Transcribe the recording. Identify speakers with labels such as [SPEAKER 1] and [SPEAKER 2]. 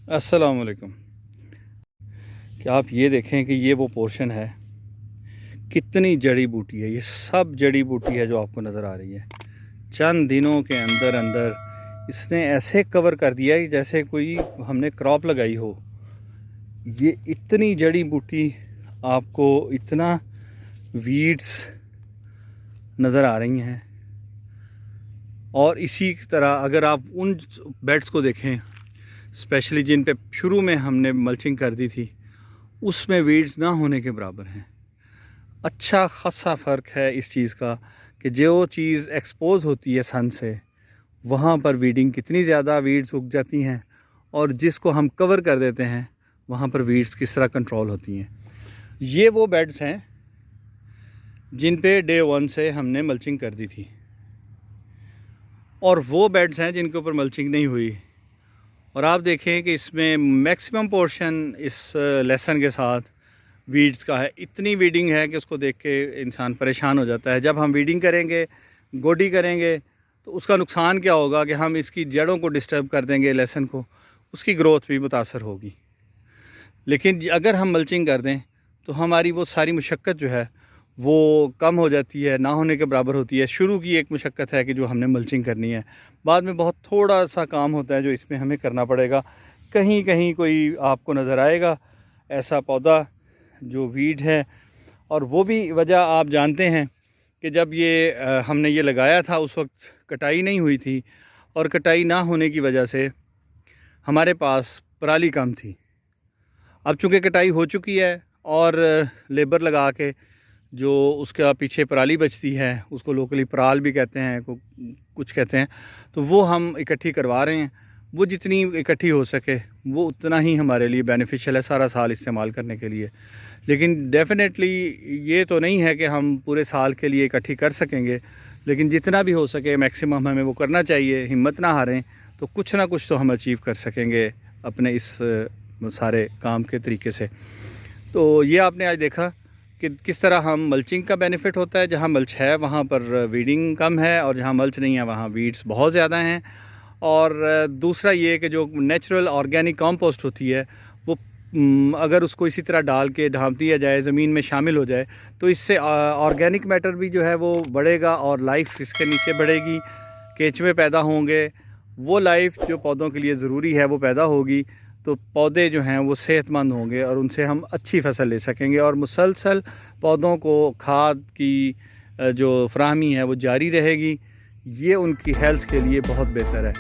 [SPEAKER 1] अस्सलाम वालेकुम। क्या आप ये देखें कि ये वो पोर्शन है, कितनी जड़ी बूटी है। ये सब जड़ी बूटी है जो आपको नज़र आ रही है। चंद दिनों के अंदर अंदर इसने ऐसे कवर कर दिया है कि जैसे कोई हमने क्रॉप लगाई हो। ये इतनी जड़ी बूटी, आपको इतना वीड्स नज़र आ रही हैं। और इसी तरह अगर आप उन बेड्स को देखें, स्पेशली जिन पे शुरू में हमने मल्चिंग कर दी थी, उसमें वीड्स ना होने के बराबर हैं। अच्छा खासा फ़र्क है इस चीज़ का कि जो चीज़ एक्सपोज होती है सन से, वहाँ पर वीडिंग कितनी ज़्यादा वीड्स उग जाती हैं, और जिसको हम कवर कर देते हैं वहाँ पर वीड्स किस तरह कंट्रोल होती हैं। ये वो बेड्स हैं जिन पे डे 1 से हमने मल्चिंग कर दी थी, और वो बेड्स हैं जिनके ऊपर मल्चिंग नहीं हुई। और आप देखें कि इसमें मैक्सिमम पोर्शन इस लेसन के साथ वीड्स का है। इतनी वीडिंग है कि उसको देख के इंसान परेशान हो जाता है। जब हम वीडिंग करेंगे, गोडी करेंगे, तो उसका नुकसान क्या होगा कि हम इसकी जड़ों को डिस्टर्ब कर देंगे, लेसन को, उसकी ग्रोथ भी मुतासर होगी। लेकिन अगर हम मल्चिंग कर दें तो हमारी वो सारी मुशक्क़त जो है वो कम हो जाती है, ना होने के बराबर होती है। शुरू की एक मुशक्क़त है कि जो हमने मल्चिंग करनी है, बाद में बहुत थोड़ा सा काम होता है जो इसमें हमें करना पड़ेगा। कहीं कहीं कोई आपको नज़र आएगा ऐसा पौधा जो वीड है, और वो भी वजह आप जानते हैं कि जब ये हमने ये लगाया था उस वक्त कटाई नहीं हुई थी, और कटाई ना होने की वजह से हमारे पास पराली कम थी। अब चूँकि कटाई हो चुकी है और लेबर लगा के जो उसका पीछे पराली बचती है, उसको लोकली पराल भी कहते हैं, कुछ कहते हैं, तो वो हम इकट्ठी करवा रहे हैं। वो जितनी इकट्ठी हो सके वो उतना ही हमारे लिए बेनिफिशियल है सारा साल इस्तेमाल करने के लिए। लेकिन डेफिनेटली ये तो नहीं है कि हम पूरे साल के लिए इकट्ठी कर सकेंगे, लेकिन जितना भी हो सके मैक्सिमम हमें वो करना चाहिए। हिम्मत ना हारें, तो कुछ ना कुछ तो हम अचीव कर सकेंगे अपने इस सारे काम के तरीके से। तो ये आपने आज देखा कि किस तरह हम मल्चिंग का बेनिफिट होता है। जहाँ मल्च है वहाँ पर वीडिंग कम है, और जहाँ मल्च नहीं है वहाँ वीड्स बहुत ज़्यादा हैं। और दूसरा ये कि जो नेचुरल ऑर्गेनिक कंपोस्ट होती है वो अगर उसको इसी तरह डाल के ढाँप दिया जाए, ज़मीन में शामिल हो जाए, तो इससे ऑर्गेनिक मैटर भी जो है वो बढ़ेगा, और लाइफ इसके नीचे बढ़ेगी, केंचुए पैदा होंगे। वो लाइफ जो पौधों के लिए ज़रूरी है वो पैदा होगी, तो पौधे जो हैं वो सेहतमंद होंगे और उनसे हम अच्छी फसल ले सकेंगे। और मुसलसल पौधों को खाद की जो फ्राहमी है वो जारी रहेगी। ये उनकी हेल्थ के लिए बहुत बेहतर है।